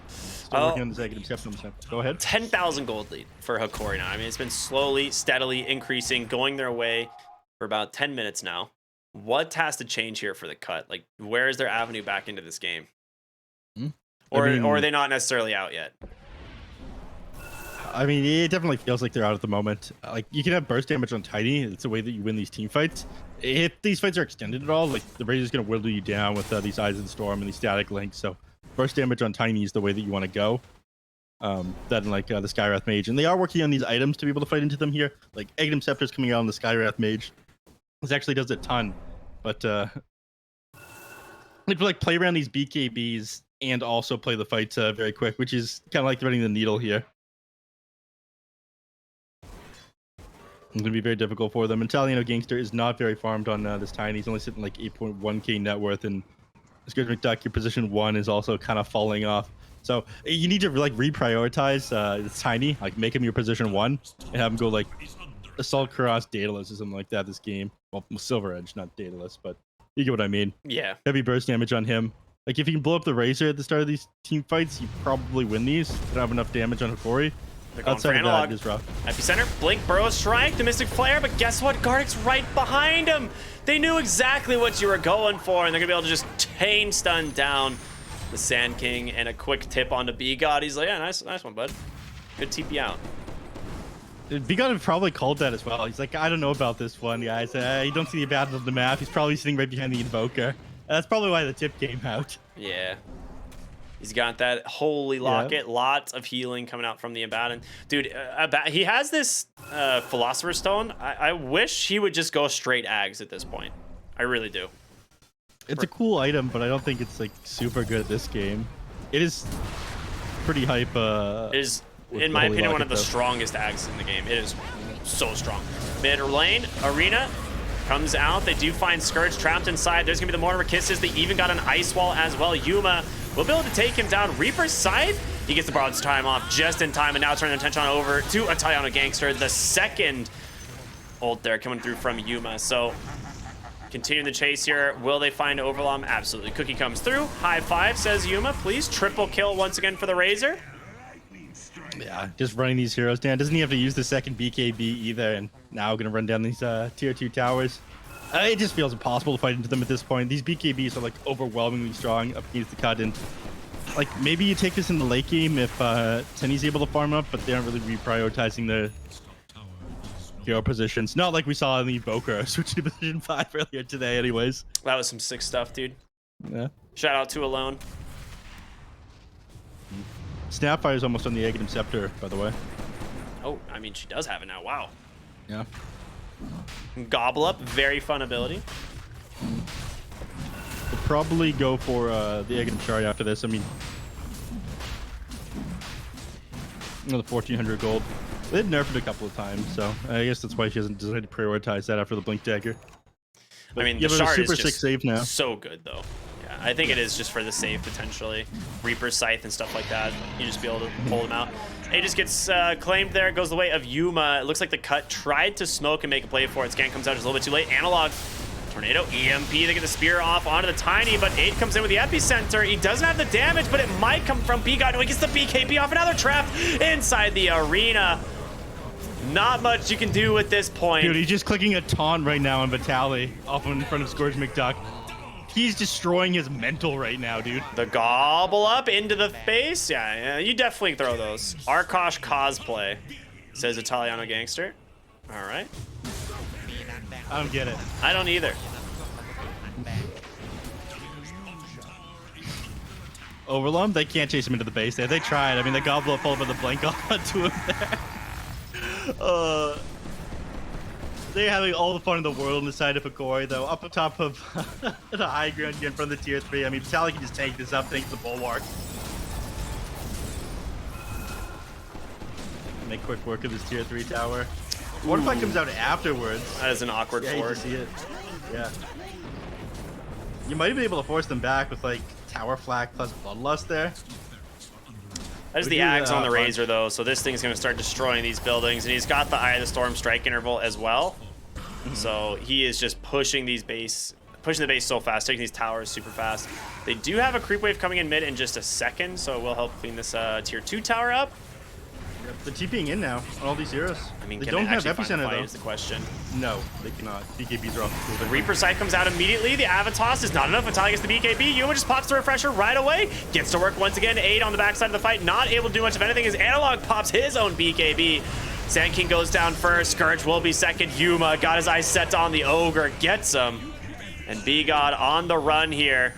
S2: Still working on the Zag Inception. Go ahead.
S1: 10,000 gold lead for Hokori now. I mean, it's been slowly, steadily increasing, going their way for about 10 minutes now. What has to change here for the cut? Like, where is their avenue back into this game? Or are they not necessarily out yet?
S2: I mean, it definitely feels like they're out at the moment. Like, you can have burst damage on Tiny. It's the way that you win these team fights. If these fights are extended at all, like, the Razor's going to whittle you down with these Eyes of the Storm and these static links. So, burst damage on Tiny is the way that you want to go. Then, like, the Skywrath Mage. And they are working on these items to be able to fight into them here. Like, Aghanim Scepter's coming out on the Skywrath Mage. This actually does a ton. But, like, play around these BKBs and also play the fights very quick, which is kind of like threading the needle here. It's going to be very difficult for them. Italiano Gangster is not very farmed on this Tiny. He's only sitting like 8.1k net worth, and Scourge McDuck, your position 1 is also kind of falling off. So you need to like reprioritize this Tiny, like make him your position 1 and have him go like Assault Cross, Daedalus or something like that this game. Well, Silver Edge, not Daedalus, but you get what I mean.
S1: Yeah.
S2: Heavy burst damage on him. Like, if you can blow up the Razor at the start of these team fights, you probably win these. You don't have enough damage on Hokori.
S1: They're going for analog.
S2: Is rough.
S1: Epicenter, Blink, Burrow Strike, the Mystic Flare, but guess what? Gartic's right behind him. They knew exactly what you were going for, and they're going to be able to just chain stun down the Sand King. And a quick tip onto B-God. He's like, yeah, nice one, bud. Good TP out.
S2: B-God have probably called that as well. He's like, I don't know about this one, guys. You don't see the battle of the map. He's probably sitting right behind the Invoker. That's probably why the tip came out.
S1: Yeah. He's got that holy locket. Lots of healing coming out from the Abaddon. Dude, he has this Philosopher's Stone. I wish he would just go straight Ags at this point. I really do.
S2: It's a cool item, but I don't think it's like super good at this game. It is pretty hype.
S1: It is, in my opinion, one of the strongest Ags in the game. It is so strong. Mid lane, Arena comes out. They do find Scourge trapped inside. There's going to be the Mortimer Kisses. They even got an Ice Wall as well. Yuma will be able to take him down. Reaper's Scythe, he gets the Broad's time off just in time, and now turning attention over to Italiano Gangster. The second ult there coming through from Yuma. So continuing the chase here. Will they find Overlom? Absolutely. Cookie comes through. High five, says Yuma. Please, triple kill once again for the Razor.
S2: Yeah, just running these heroes down. Doesn't he have to use the second BKB either? And now gonna run down these tier 2 towers. It just feels impossible to fight into them at this point. These BKBs are like overwhelmingly strong up against the cut. And like maybe you take this in the late game if Tenny's able to farm up, but they aren't really reprioritizing the hero positions. Not like we saw in the Evoker switching to position 5 earlier today anyways.
S1: That was some sick stuff, dude.
S2: Yeah.
S1: Shout out to Alone.
S2: Snapfire is almost on the Aghanim Scepter, by the way.
S1: Oh, I mean, she does have it now. Wow.
S2: Yeah.
S1: Gobble Up, very fun ability.
S2: We'll probably go for the Aghanim Shard after this. I mean, another 1,400 gold. They did nerf it a couple of times, so I guess that's why she hasn't decided to prioritize that after the Blink Dagger. But
S1: I mean,
S2: yeah,
S1: the Shard
S2: super
S1: is
S2: sick
S1: just
S2: save now.
S1: So good, though. Yeah, I think it is just for the save, potentially. Reaper's Scythe and stuff like that. You just be able to pull them out. It just gets claimed there. It goes the way of Yuma. It looks like the cut tried to smoke and make a play for it. Scan comes out just a little bit too late. Analog. Tornado, EMP. They get the spear off onto the Tiny, but 8 comes in with the Epicenter. He doesn't have the damage, but it might come from B-God. No, he gets the BKB off. Another trap inside the arena. Not much you can do at this point.
S2: Dude, he's just clicking a taunt right now on Vitali off in front of Scourge McDuck. He's destroying his mental right now, dude.
S1: The Gobble Up into the face. Yeah, you definitely throw those. Arkosh cosplay, says Italiano Gangster. All right.
S2: I don't get it.
S1: I don't either.
S2: Overlum, they can't chase him into the base there. They tried. I mean, the Gobble Up pulled with the blank onto him there. They're having all the fun in the world on the side of Hokori, though. Up on top of the high ground here in front of the tier 3. I mean, Vitali can just tank this up thanks to the Bulwark. Make quick work of this tier 3 tower. What if I comes out afterwards?
S1: That is an awkward
S2: Yeah, you
S1: forward.
S2: can see it. Yeah. You might be able to force them back with like tower flag plus bloodlust there.
S1: That is
S2: We
S1: the
S2: do,
S1: Ags on the
S2: punch.
S1: Razor, though, so this thing's going to start destroying these buildings, and he's got the Eye of the Storm strike interval as well. So he is just pushing the base so fast, taking these towers super fast. They do have a creep wave coming in mid in just a second, so it will help clean this tier 2 tower up.
S2: Yep, they're TPing in now on all these heroes.
S1: I mean,
S2: they
S1: can
S2: don't
S1: they
S2: have
S1: actually find a
S2: epicenter
S1: fight
S2: though.
S1: is the question.
S2: No, they cannot. BKBs are off the field.
S1: Reaper Sight comes out immediately. The Avatos is not enough. Vitaly gets the BKB. Yuma just pops the refresher right away. Gets to work once again. 8 on the backside of the fight. Not able to do much of anything as Analog pops his own BKB. Sand King goes down first. Scourge will be second. Yuma got his eyes set on the Ogre. Gets him. And B-God on the run here.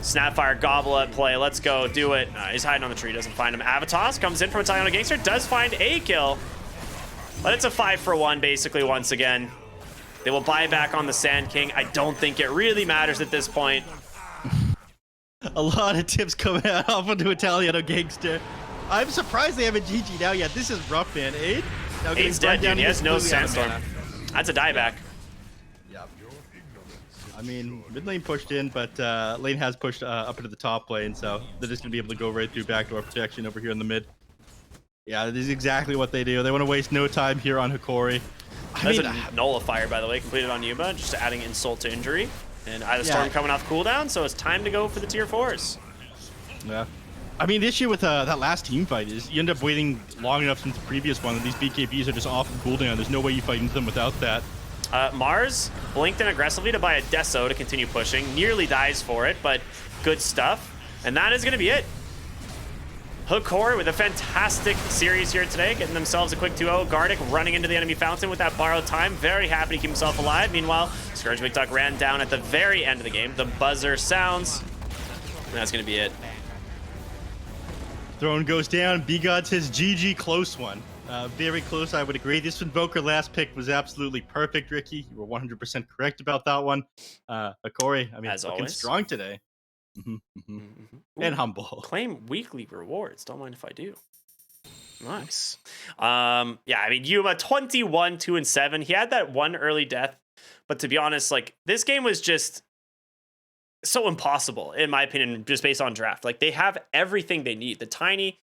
S1: Snapfire Gobble at play. Let's go. Do it. He's hiding on the tree. Doesn't find him. Avatos comes in from Italiano Gangster. Does find a kill. But it's a 5-for-1 basically once again. They will buy back on the Sand King. I don't think it really matters at this point.
S2: A lot of tips coming out off onto Italiano Gangster. I'm surprised they haven't GG now yet. This is rough, man. Aid? Now
S1: Aid's
S2: getting run
S1: dead, dude.
S2: down,
S1: He has no
S2: completely out of
S1: Sandstorm.
S2: mana.
S1: That's a dieback.
S2: Yep. I mean, mid lane pushed in, but lane has pushed up into the top lane, so they're just going to be able to go right through backdoor protection over here in the mid. Yeah, this is exactly what they do. They want to waste no time here on Hokori.
S1: That's a nullifier, by the way, completed on Yuma, just adding insult to injury. And Eye of the
S2: Yeah.
S1: Storm coming off cooldown, so it's time to go for the tier 4s.
S2: Yeah. I mean, the issue with that last team fight is you end up waiting long enough since the previous one, and these BKBs are just off of cooldown. There's no way you fight into them without that.
S1: Mars blinked in aggressively to buy a Deso to continue pushing. Nearly dies for it, but good stuff. And that is going to be it. Hokori with a fantastic series here today, getting themselves a quick 2-0. Gardic running into the enemy fountain with that borrowed time. Very happy to keep himself alive. Meanwhile, Scourge McDuck ran down at the very end of the game. The buzzer sounds. And that's going to be it.
S2: Throne goes down. B-God says GG, close one. Very close, I would agree. This Invoker last pick was absolutely perfect, Ricky. You were 100% correct about that one. Hokori, I mean,
S1: As
S2: looking
S1: always.
S2: strong today. And humble.
S1: Claim weekly rewards. Don't mind if I do. Nice. Yeah, I mean, Yuma 21, 2, and 7. He had that one early death, but to be honest, like this game was just so impossible, in my opinion, just based on draft. Like they have everything they need. The Tiny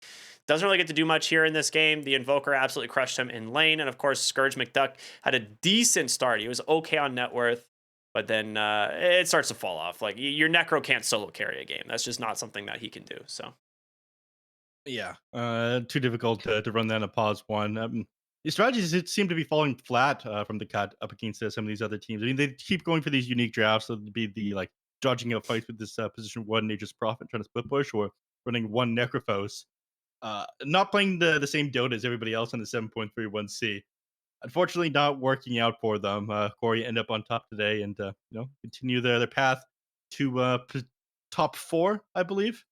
S1: doesn't really get to do much here in this game. The Invoker absolutely crushed him in lane, and of course, Scourge McDuck had a decent start. He was okay on net worth. But then it starts to fall off. Like your Necro can't solo carry a game. That's just not something that he can do. So
S2: Yeah, too difficult to run that in a pause one. The strategies seem to be falling flat from the cut up against some of these other teams. I mean, they keep going for these unique drafts. So it'd be the like dodging out fights with this position 1 Nature's Prophet trying to split push, or running 1 Necrophos. Not playing the same Dota as everybody else on the 7.31C. Unfortunately, not working out for them. Corey end up on top today, and continue their path to top 4, I believe,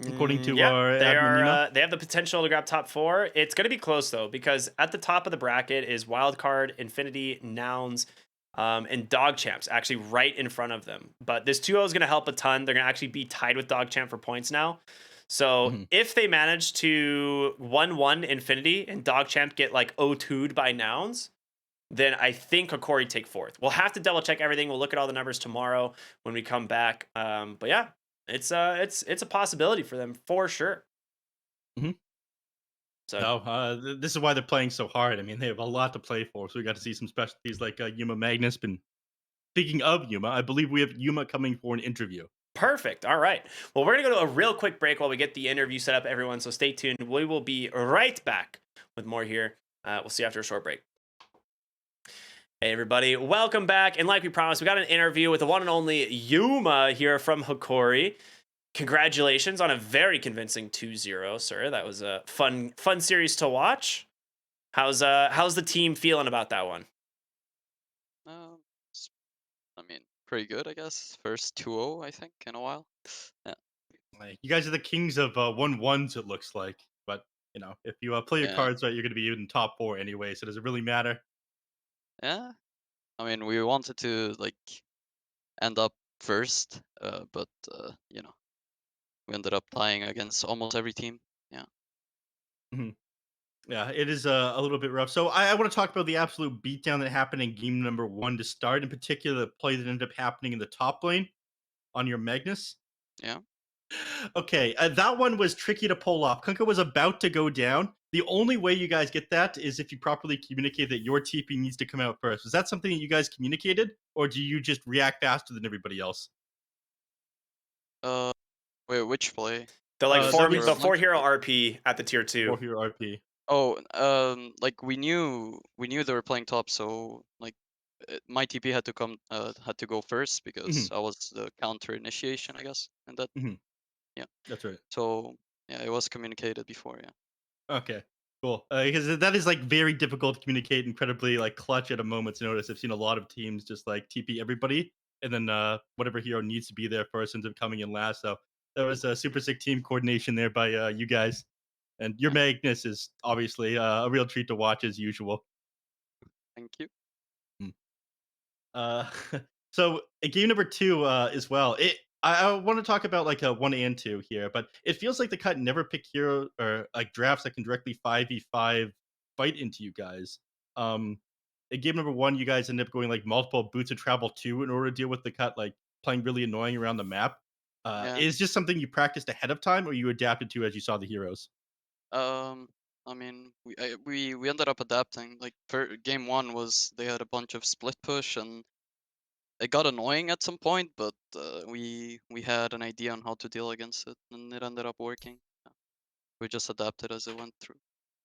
S2: according to our admin, Nina.
S1: they have the potential to grab top 4. It's going to be close though, because at the top of the bracket is Wildcard, Infinity, Nouns, and Dog Champs actually right in front of them. But this 2-0 is going to help a ton. They're going to actually be tied with Dog Champ for points now. So if they manage to 1-1 Infinity and Dog Champ get like 0-2'd by Nouns, then I think Hokori take 4th. We'll have to double check everything. We'll look at all the numbers tomorrow when we come back. But yeah, it's a possibility for them for sure. So
S2: this is why they're playing so hard. I mean, they have a lot to play for. So we got to see some specialties like Yuma Magnus. And speaking of Yuma, I believe we have Yuma coming for an interview.
S1: Perfect. All right. Well, we're going to go to a real quick break while we get the interview set up, everyone. So stay tuned. We will be right back with more here. We'll see you after a short break. Hey, everybody. Welcome back. And like we promised, we got an interview with the one and only Yuma here from Hokori. Congratulations on a very convincing 2-0, sir. That was a fun series to watch. How's the team feeling about that one?
S4: I mean, pretty good, I guess. First 2-0, I think, in a while. Yeah.
S2: Like, you guys are the kings of 1-1s, it looks like. But, if you play your cards right, you're going to be in top 4 anyway. So does it really matter?
S4: Yeah. I mean, we wanted to, end up first, but, we ended up tying against almost every team. Yeah.
S2: Yeah, it is a little bit rough. So I want to talk about the absolute beatdown that happened in game number one to start. In particular, the play that ended up happening in the top lane on your Magnus.
S4: Yeah.
S2: Okay, that one was tricky to pull off. Kunkka was about to go down. The only way you guys get that is if you properly communicate that your TP needs to come out first. Was that something that you guys communicated, or do you just react faster than everybody else?
S4: Uh, Wait, which play?
S1: The like
S2: That
S1: the
S2: was
S1: 4 hero RP at the tier
S2: for
S1: 2.
S2: your RP.
S4: Oh, like we knew they were playing top, so like my TP had to go first because
S2: Mhm,
S4: I was the counter initiation, I guess, and that
S2: mhm,
S4: yeah.
S2: that's right.
S4: So yeah, it was communicated before, yeah.
S2: Okay, cool. Because that is like very difficult to communicate, incredibly like clutch at a moment's notice. I've seen a lot of teams just like TP everybody, and then whatever hero needs to be there first ends up coming in last. So that was a super sick team coordination there by you guys. And your
S4: Yeah,
S2: Magnus is obviously a real treat to watch as usual.
S4: thank you.
S2: Mm. Uh, so game number two as well. I want to talk about like a one and two here, but it feels like the cut never pick hero or like drafts that can directly 5v5 fight into you guys. In game number one, you guys end up going like multiple boots of travel two in order to deal with the cut, like playing really annoying around the map.
S4: Yeah.
S2: Is this something you practiced ahead of time or you adapted to as you saw the heroes?
S4: Um, I mean, we ended up adapting. Like for game one was they had a bunch of split push and it got annoying at some point, but we had an idea on how to deal against it, and it ended up working. Yeah. We just adapted as it went through,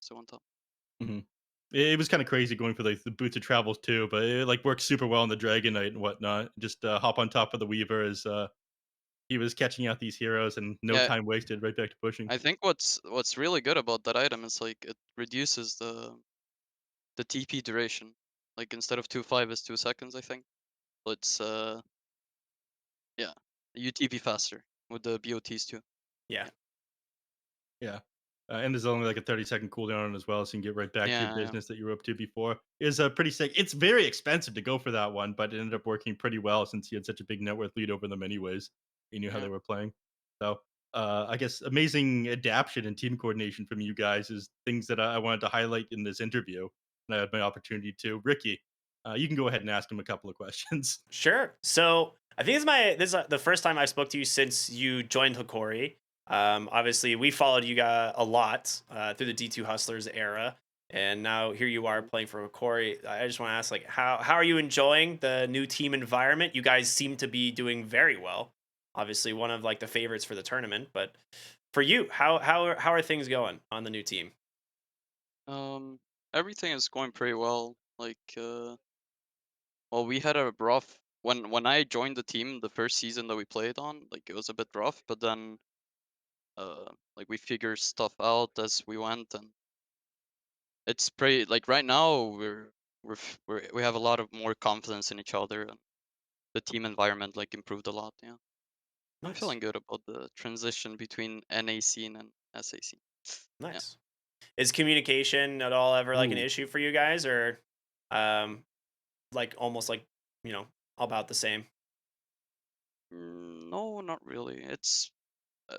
S4: as it went up.
S2: Mhm. It was kind of crazy going for like the boots of travels too, but it like works super well on the Dragon Knight and whatnot. Just hop on top of the Weaver as he was catching out these heroes and no
S4: Yeah,
S2: time wasted, right back to pushing.
S4: I think what's really good about that item is like it reduces the TP duration. Like instead of 2.5 is 2 seconds, I think. So it's yeah, you TP faster with the BOTs too.
S1: Yeah.
S4: Yeah,
S2: Yeah. And there's only like a 30-second cooldown on it as well, so you can get right back to your
S4: yeah, yeah,
S2: business that you were up to before. Is pretty sick. It's very expensive to go for that one, but it ended up working pretty well since he had such a big net worth lead over them anyways. He knew how
S4: yeah.
S2: they were playing. So I guess amazing adaptation and team coordination from you guys is things that I wanted to highlight in this interview. And I had my opportunity to. Ricky, you can go ahead and ask him a couple of questions.
S1: Sure. So I think this is the first time I spoke to you since you joined Hokori. Obviously, we followed you guys a lot through the D2 Hustlers era, and now here you are
S4: Mhm.
S1: playing for Hokori. I just want to ask, like, how are you enjoying the new team environment? You guys seem to be doing very well. Obviously, one of like the favorites for the tournament, but for you, how are things going on the new team?
S4: Um, Everything is going pretty well. Like, well, we had a rough when I joined the team the first season that we played on. Like, it was a bit rough, but then like we figured stuff out as we went, and it's pretty. Like right now, we have a lot of more confidence in each other, and the team environment like improved a lot. Yeah, I'm
S1: Nice,
S4: feeling good about the transition between NA scene and SA scene. Yeah.
S1: nice. Is communication at all ever like an
S2: Ooh.
S1: issue for you guys, or um, like almost like you know about the same?
S4: No, not really. It's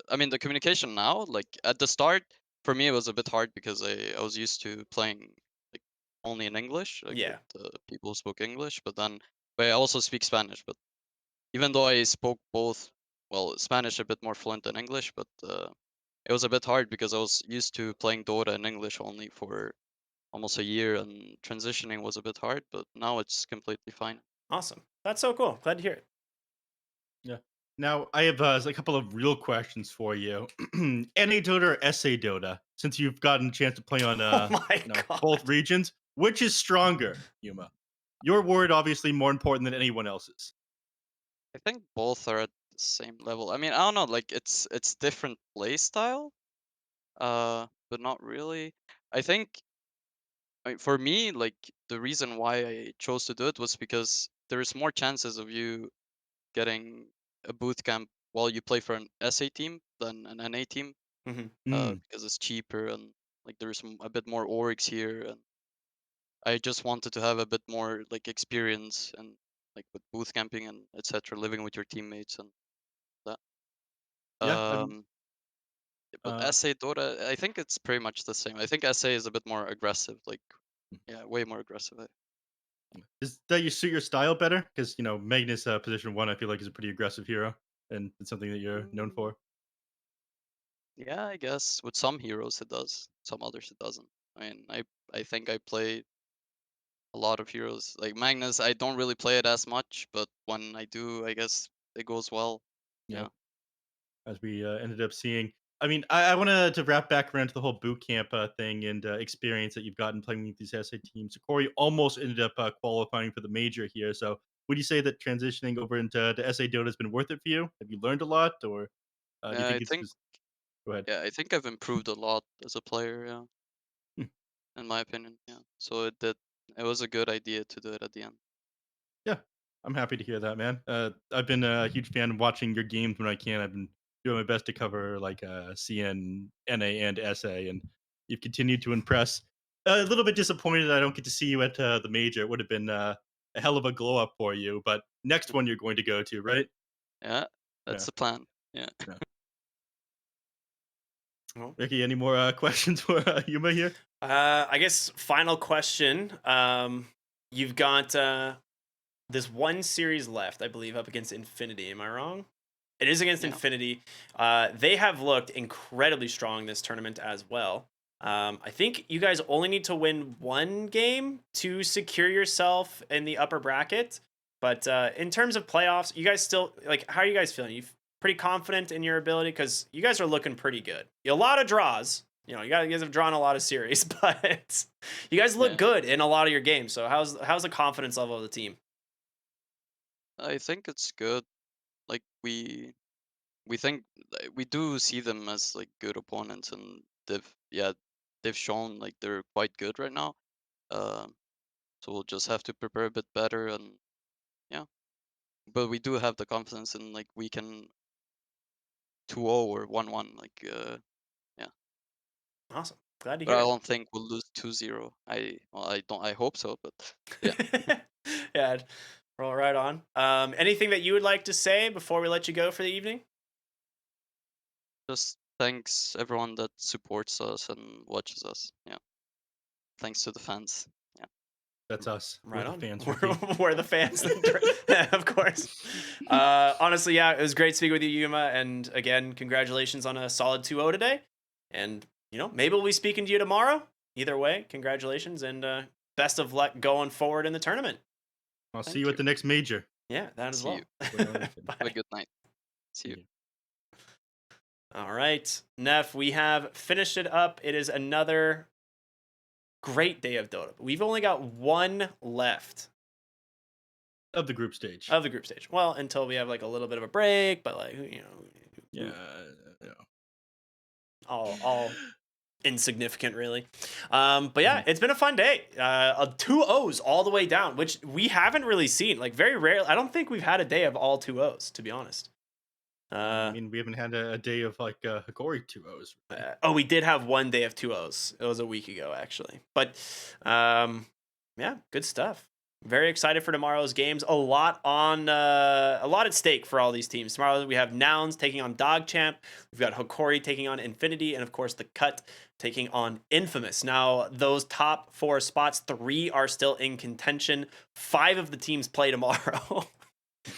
S4: I mean, the communication now, like at the start, for me, it was a bit hard because I was used to playing like only in English, like with
S1: Yeah.
S4: people who spoke English. But I also speak Spanish. But even though I spoke both, well, Spanish a bit more fluent than English, but it was a bit hard because I was used to playing Dota in English only for almost a year, and transitioning was a bit hard. But now it's completely fine.
S1: Awesome. That's so cool. Glad to hear it.
S2: Yeah. Now I have a couple of real questions for you. NA Dota or SA Dota? Since you've gotten a chance to play on
S1: Oh my
S2: both
S1: god.
S2: regions, which is stronger, Yuma? Your word obviously more important than anyone else's.
S4: I think both are at the same level. I mean, I don't know, like it's different play style, but not really. I think for me, like the reason why I chose to do it was because there's more chances of you getting a boot camp while you play for an SA team than an NA team,
S1: Hmm.
S2: Mm,
S4: because it's cheaper and like there's a bit more orgs here, and I just wanted to have a bit more like experience and like with boot camping and etc. Living with your teammates and that.
S2: yeah,
S4: Um, But
S2: Uh,
S4: SA Dota, I think it's pretty much the same. I think SA is a bit more aggressive, like yeah, way more aggressive.
S2: Does that you suit your style better? Because Magnus position 1, I feel like is a pretty aggressive hero, and it's something that you're known
S4: Mm,
S2: for.
S4: yeah, I guess with some heroes it does, some others it doesn't. I mean, I think I play a lot of heroes. Like Magnus, I don't really play it as much, but when I do, I guess it goes well.
S2: Yeah.
S4: Yeah.
S2: As we ended up seeing. I mean, I want to wrap back around to the whole boot camp thing and experience that you've gotten playing with these SA teams. Corey almost ended up qualifying for the major here. So, would you say that transitioning over into the SA Dota has been worth it for you? Have you learned a lot, or do you
S4: Yeah,
S2: think it's just go ahead?
S4: I think I've improved a lot as a player, yeah,
S2: Hmm.
S4: in my opinion. Yeah. So it was a good idea to do it at the end.
S2: Yeah, I'm happy to hear that, man. I've been a huge fan of watching your games when I can. I've been doing my best to cover like CN, NA, and SA, and you've continued to impress. A little bit disappointed I don't get to see you at the major. It would have been a hell of a glow up for you. But next one you're going to go to, right?
S4: Yeah, that's
S2: Yeah.
S4: the plan. Yeah.
S2: Yeah.
S1: Well,
S2: Ricky, any more questions for Yuma here?
S1: I guess final question. You've got this one series left, I believe, up against Infinity. Am I wrong? It is against
S4: Yeah.
S1: Infinity. They have looked incredibly strong this tournament as well. I think you guys only need to win one game to secure yourself in the upper bracket. But in terms of playoffs, you guys still like. How are you guys feeling? You pretty confident in your ability because you guys are looking pretty good. A lot of draws. You guys have drawn a lot of series, but you guys look
S4: Yeah.
S1: good in a lot of your games. So how's the confidence level of the team?
S4: I think it's good. Like we think we do see them as like good opponents, and they've shown like they're quite good right now. Um, so we'll just have to prepare a bit better, and yeah. But we do have the confidence in like we can 2-0 or 1-1. Like yeah.
S1: Awesome. Glad to
S4: But I
S1: hear it.
S4: don't think we'll lose 2-0. I don't. I hope so, but yeah.
S1: Yeah, roll right on. Anything that you would like to say before we let you go for the evening?
S4: Just thanks everyone that supports us and watches us. Yeah. Thanks to the fans. Yeah.
S2: That's us. We're
S1: Right
S2: the
S1: on.
S2: fans, Ricky.
S1: We're the fans. Of course. Honestly, yeah, it was great speaking with you, Yuma. And again, congratulations on a solid 2-0 today. And, maybe we'll be speaking to you tomorrow. Either way, congratulations and best of luck going forward in the tournament.
S2: I'll see
S4: Thank
S2: you
S4: you.
S2: at the next major.
S1: Yeah, that as
S4: See
S1: well.
S4: you.
S2: Bye.
S4: Have a
S1: Bye.
S4: good night. See you.
S2: Thank you.
S1: All right, Neph, we have finished it up. It is another great day of Dota. We've only got one left
S2: Of the group stage.
S1: of the group stage. Well, until we have like a little bit of a break, but like
S2: Yeah.
S1: all insignificant really. But yeah,
S2: Mhm.
S1: it's been a fun day. 2-0s all the way down, which we haven't really seen. Like very rare. I don't think we've had a day of all 2-0s, to be honest.
S2: I mean, we haven't had a day of like Hokori 2-0s. Really.
S1: We did have one day of 2-0s. It was a week ago, actually. But yeah, good stuff. Very excited for tomorrow's games. A lot at stake for all these teams. Tomorrow we have Nouns taking on Dogchamp. We've got Hokori taking on Infinity, and of course the Cut taking on Infamous. Now those top 4 spots, 3 are still in contention. 5 of the teams play tomorrow.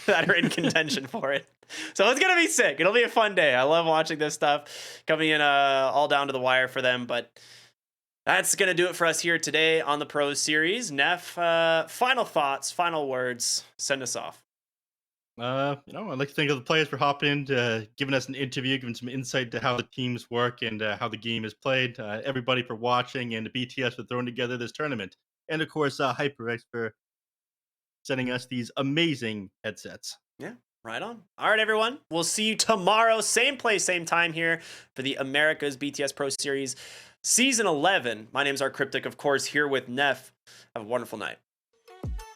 S1: That are in contention for it. So it's gonna be sick. It'll be a fun day. I love watching this stuff coming in all down to the wire for them. But that's gonna do it for us here today on the Pro Series. Neff, final thoughts, final words. Send us off.
S2: I'd like to thank all the players for hopping in, giving us an interview, giving some insight to how the teams work and how the game is played. Everybody for watching, and the BTS for throwing together this tournament, and of course HyperX for sending us these amazing headsets.
S1: Yeah, right on. All right, everyone. We'll see you tomorrow, same place, same time here for the America's BTS Pro Series Season 11. My name's rkryptic, of course, here with Neff. Have a wonderful night.